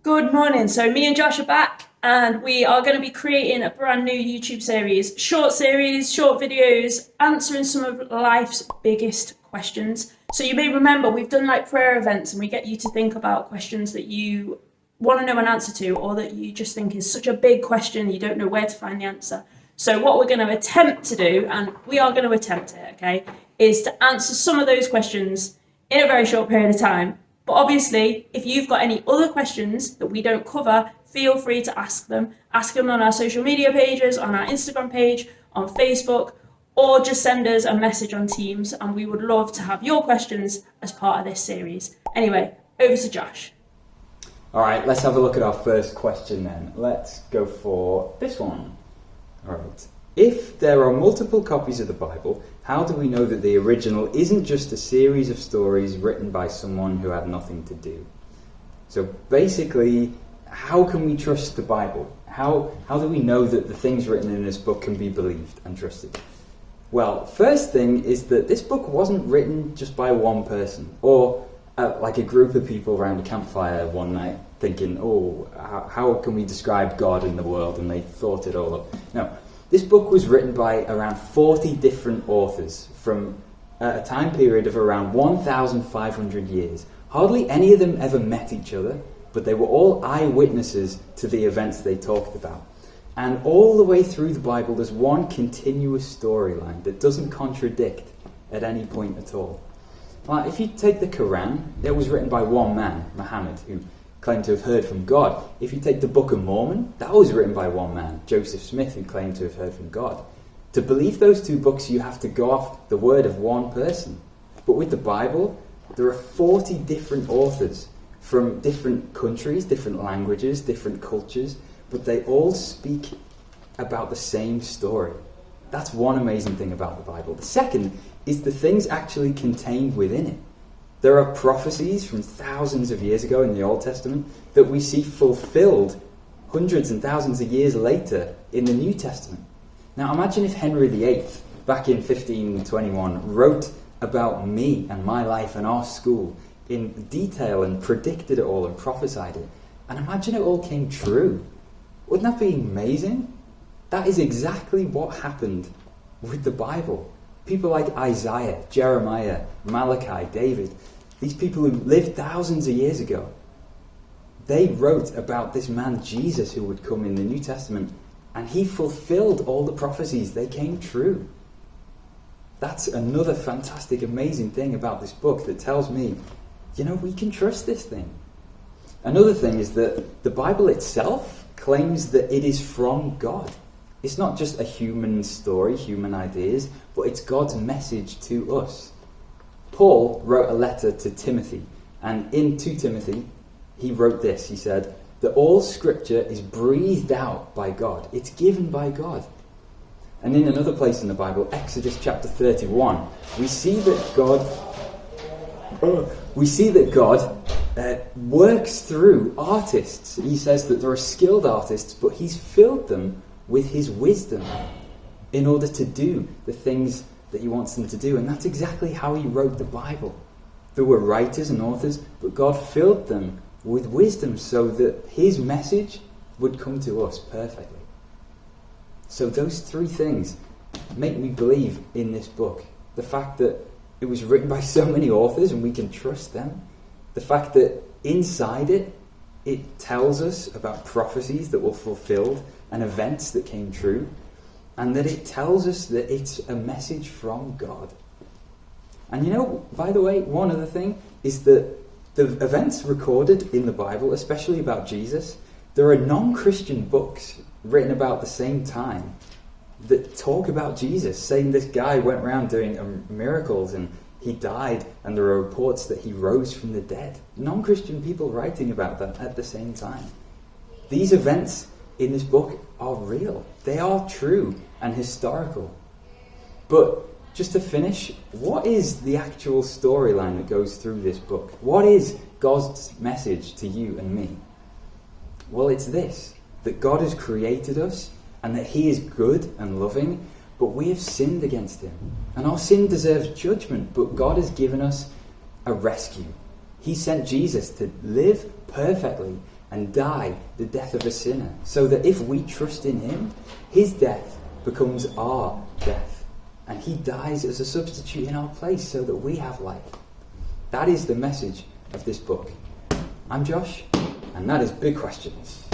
Good morning. So me and Josh are back and we are going to be creating a brand new YouTube series, short videos, answering some of life's biggest questions. So you may remember we've done like prayer events and we get you to think about questions that you want to know an answer to, or that you just think is such a big question you don't know where to find the answer. So what we're going to attempt to do, and we are going to attempt it, okay, is to answer some of those questions in a very short period of time. But obviously, if you've got any other questions that we don't cover, feel free to ask them. Ask them on our social media pages, on our Instagram page, on Facebook, or just send us a message on Teams, and we would love to have your questions as part of this series. Anyway, over to Josh. All right, let's have a look at our first question then. Let's go for this one. All right. If there are multiple copies of the Bible, how do we know that the original isn't just a series of stories written by someone who had nothing to do? So basically, how can we trust the Bible? How do we know that the things written in this book can be believed and trusted? Well, first thing is that this book wasn't written just by one person, or like a group of people around a campfire one night thinking, how can we describe God in the world? And they thought it all up. No. This book was written by around 40 different authors from a time period of around 1,500 years. Hardly any of them ever met each other, but they were all eyewitnesses to the events they talked about. And all the way through the Bible, there's one continuous storyline that doesn't contradict at any point at all. Like, if you take the Quran, it was written by one man, Muhammad, who claimed to have heard from God. If you take the Book of Mormon, that was written by one man, Joseph Smith, who claimed to have heard from God. To believe those two books, you have to go off the word of one person. But with the Bible, there are 40 different authors from different countries, different languages, different cultures, but they all speak about the same story. That's one amazing thing about the Bible. The second is the things actually contained within it. There are prophecies from thousands of years ago in the Old Testament that we see fulfilled hundreds and thousands of years later in the New Testament. Now imagine if Henry VIII, back in 1521, wrote about me and my life and our school in detail and predicted it all and prophesied it. And imagine it all came true. Wouldn't that be amazing? That is exactly what happened with the Bible. People like Isaiah, Jeremiah, Malachi, David, these people who lived thousands of years ago, they wrote about this man Jesus who would come in the New Testament, and he fulfilled all the prophecies. They came true. That's another fantastic, amazing thing about this book that tells me, we can trust this thing. Another thing is that the Bible itself claims that it is from God. It's not just a human story, human ideas, but it's God's message to us. Paul wrote a letter to Timothy, and in 2 Timothy, he wrote this. He said that all scripture is breathed out by God. It's given by God. And in another place in the Bible, Exodus chapter 31, we see that God works through artists. He says that there are skilled artists, but he's filled them with his wisdom in order to do the things that he wants them to do. And that's exactly how he wrote the Bible. There were writers and authors, but God filled them with wisdom so that his message would come to us perfectly. So those three things make me believe in this book. The fact that it was written by so many authors and we can trust them. The fact that inside it tells us about prophecies that were fulfilled and events that came true, and that it tells us that it's a message from God. And by the way, one other thing is that the events recorded in the Bible, especially about Jesus, there are non-Christian books written about the same time that talk about Jesus, saying this guy went around doing miracles and he died, and there are reports that he rose from the dead. Non-Christian people writing about that at the same time. These events in this book are real. They are true and historical. But just to finish, what is the actual storyline that goes through this book? What is God's message to you and me? Well, it's this, that God has created us and that he is good and loving, but we have sinned against him. And our sin deserves judgment, but God has given us a rescue. He sent Jesus to live perfectly and die the death of a sinner, so that if we trust in him, his death becomes our death. And he dies as a substitute in our place so that we have life. That is the message of this book. I'm Josh, and that is Big Questions.